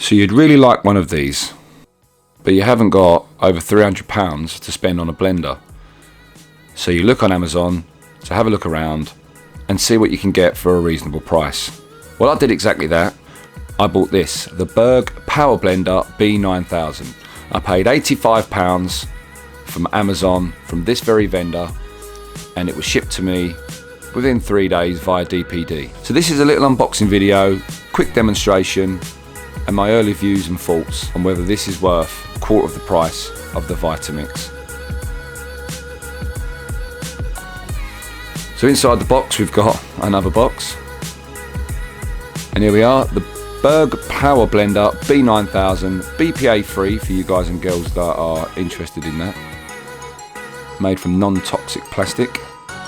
So you'd really like one of these, but you haven't got over £300 to spend on a blender. So you look on Amazon to have a look around and see what you can get for a reasonable price. Well, I did exactly that. I bought this, the Berg Power Blender B9000. I paid £85 from Amazon from this very vendor, and it was shipped to me within 3 days via DPD. So this is a little unboxing video, quick demonstration, and my early views and thoughts on whether this is worth a quarter of the price of the Vitamix. So inside the box we've got another box, and here we are, the Berg Power Blender B9000, BPA free for you guys and girls that are interested in that. Made from non-toxic plastic,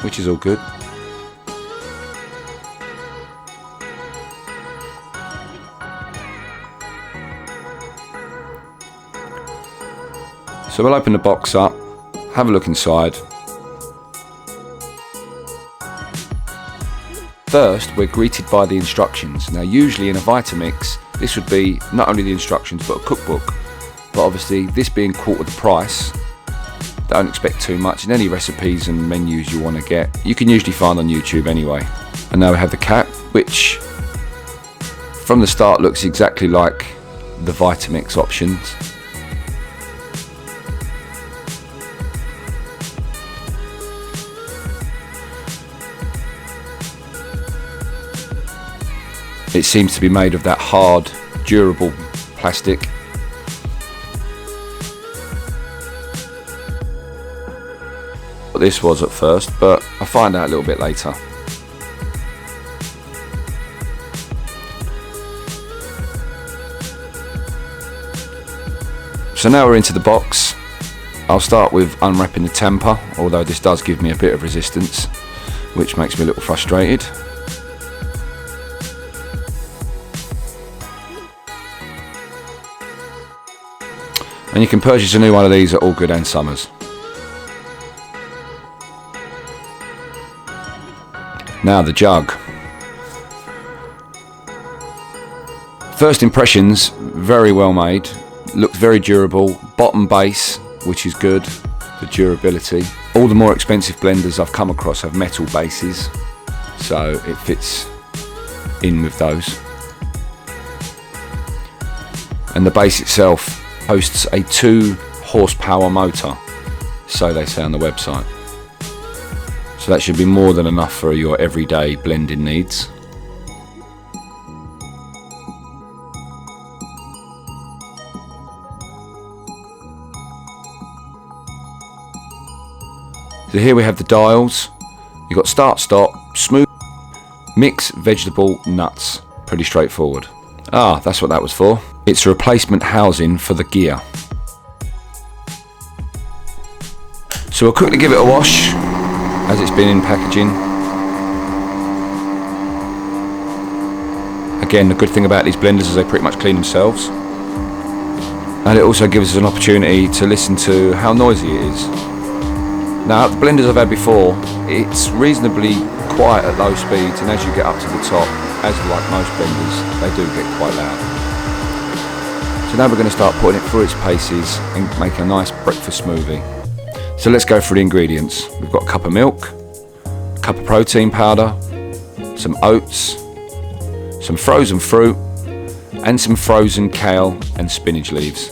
which is all good. So we'll open the box up, have a look inside. First, we're greeted by the instructions. Now usually in a Vitamix, this would be not only the instructions but a cookbook. But obviously this being quarter the price, don't expect too much, and any recipes and menus you want to get, you can usually find on YouTube anyway. And now we have the cap, which from the start looks exactly like the Vitamix options. It seems to be made of that hard, durable plastic. What this was at first, but I'll find out a little bit later. So now we're into the box. I'll start with unwrapping the tamper, although this does give me a bit of resistance, which makes me a little frustrated. And you can purchase a new one of these at All Good and Summers. Now the jug. First impressions, very well made. Looked very durable. Bottom base, which is good for durability. All the more expensive blenders I've come across have metal bases, so it fits in with those. And the base itself hosts a 2 horsepower motor, so they say on the website. So that should be more than enough for your everyday blending needs. So here we have the dials. You've got start, stop, smooth, mix, vegetable, nuts. Pretty straightforward. Ah, that's what that was for. It's a replacement housing for the gear. So we'll quickly give it a wash as it's been in packaging. Again, the good thing about these blenders is they pretty much clean themselves. And it also gives us an opportunity to listen to how noisy it is. Now, the blenders I've had before, it's reasonably quiet at low speeds, and as you get up to the top, as like most blenders, they do get quite loud. So now we're going to start putting it through its paces and make a nice breakfast smoothie. So let's go through the ingredients. We've got a cup of milk, a cup of protein powder, some oats, some frozen fruit, and some frozen kale and spinach leaves.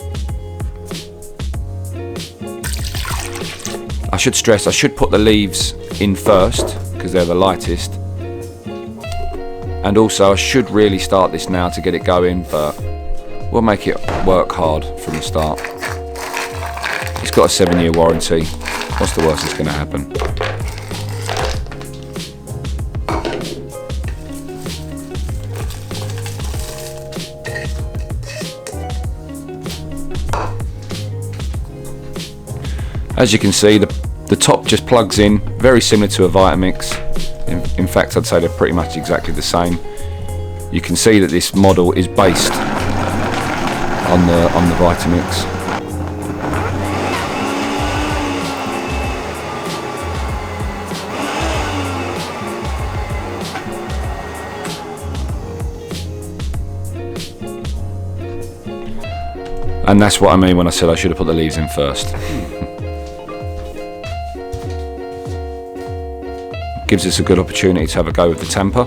I should stress I should put the leaves in first because they're the lightest, and also I should really start this now to get it going, but we'll make it work hard from the start. It's got a 7-year warranty. What's the worst that's going to happen? As you can see, the top just plugs in, very similar to a Vitamix. In fact, I'd say they're pretty much exactly the same. You can see that this model is based on the Vitamix. And that's what I mean when I said I should have put the leaves in first. Gives us a good opportunity to have a go with the tamper.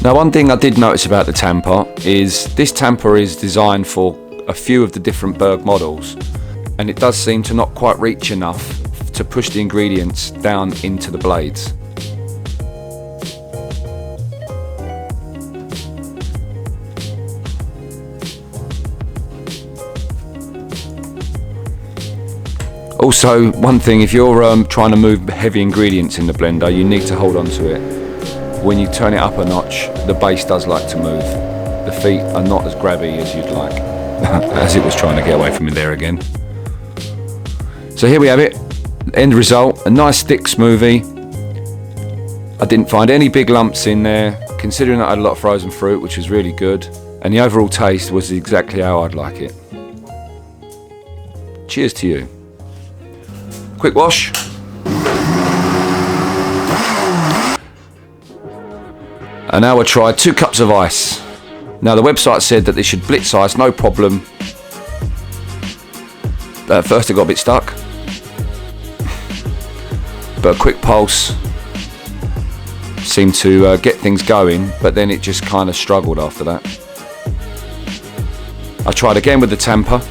Now, one thing I did notice about the tamper is this tamper is designed for a few of the different Berg models, and it does seem to not quite reach enough to push the ingredients down into the blades. Also, one thing, if you're trying to move heavy ingredients in the blender, you need to hold on to it. When you turn it up a notch, the base does like to move. The feet are not as grabby as you'd like. As it was trying to get away from me there again. So here we have it, end result, a nice thick smoothie. I didn't find any big lumps in there, considering that I had a lot of frozen fruit, which was really good, and the overall taste was exactly how I'd like it. Cheers to you. Quick wash. And now we'll try 2 cups of ice. Now the website said that this should blitz ice, no problem. At first it got a bit stuck. But a quick pulse seemed to get things going, but then it just kind of struggled after that. I tried again with the tamper.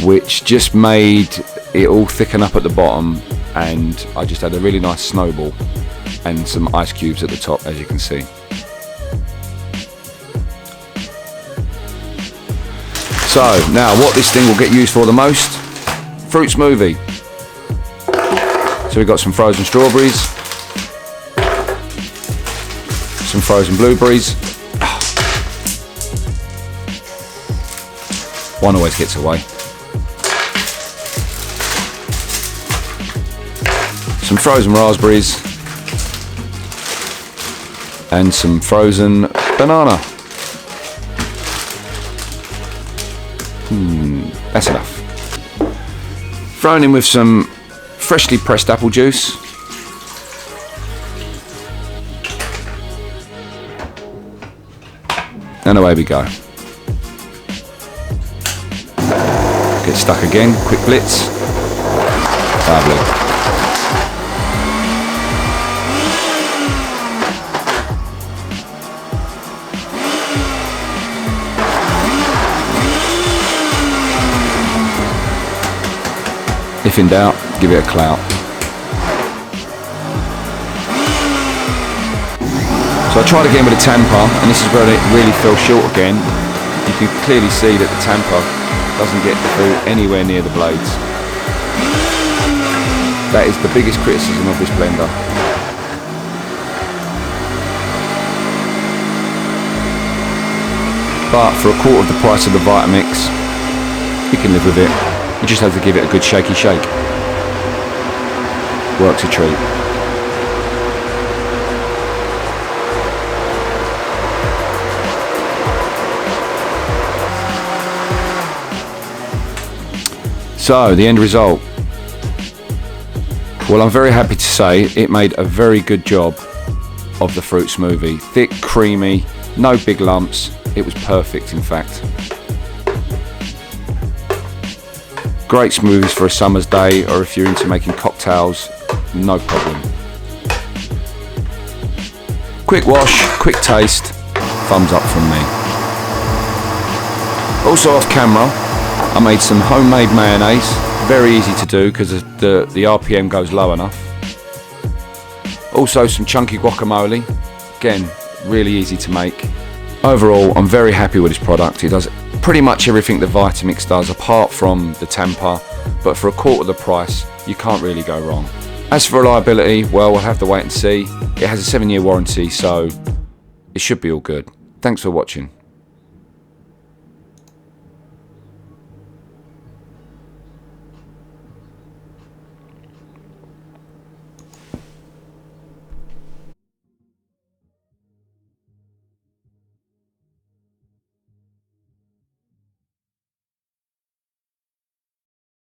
Which just made it all thicken up at the bottom, and I just had a really nice snowball and some ice cubes at the top, as you can see. So now what this thing will get used for the most, fruit smoothie. So we've got some frozen strawberries, some frozen blueberries. One always gets away. Some frozen raspberries and some frozen banana. That's enough. Thrown in with some freshly pressed apple juice. And away we go. Get stuck again, quick blitz. Lovely. If in doubt, give it a clout. So I tried again with a tamper, and this is where it really fell short again. You can clearly see that the tamper doesn't get the fruit anywhere near the blades. That is the biggest criticism of this blender. But for a quarter of the price of the Vitamix, you can live with it. You just have to give it a good shaky shake. Works a treat. So, the end result. Well, I'm very happy to say it made a very good job of the fruit smoothie. Thick, creamy, no big lumps. It was perfect, in fact. Great smoothies for a summer's day, or if you're into making cocktails, no problem. Quick wash, quick taste, thumbs up from me. Also off camera, I made some homemade mayonnaise, very easy to do because the RPM goes low enough. Also some chunky guacamole, again, really easy to make. Overall, I'm very happy with this product. It does pretty much everything the Vitamix does apart from the tamper, but for a quarter of the price you can't really go wrong. As for reliability, well, we'll have to wait and see. It has a 7-year warranty, so it should be all good. Thanks for watching.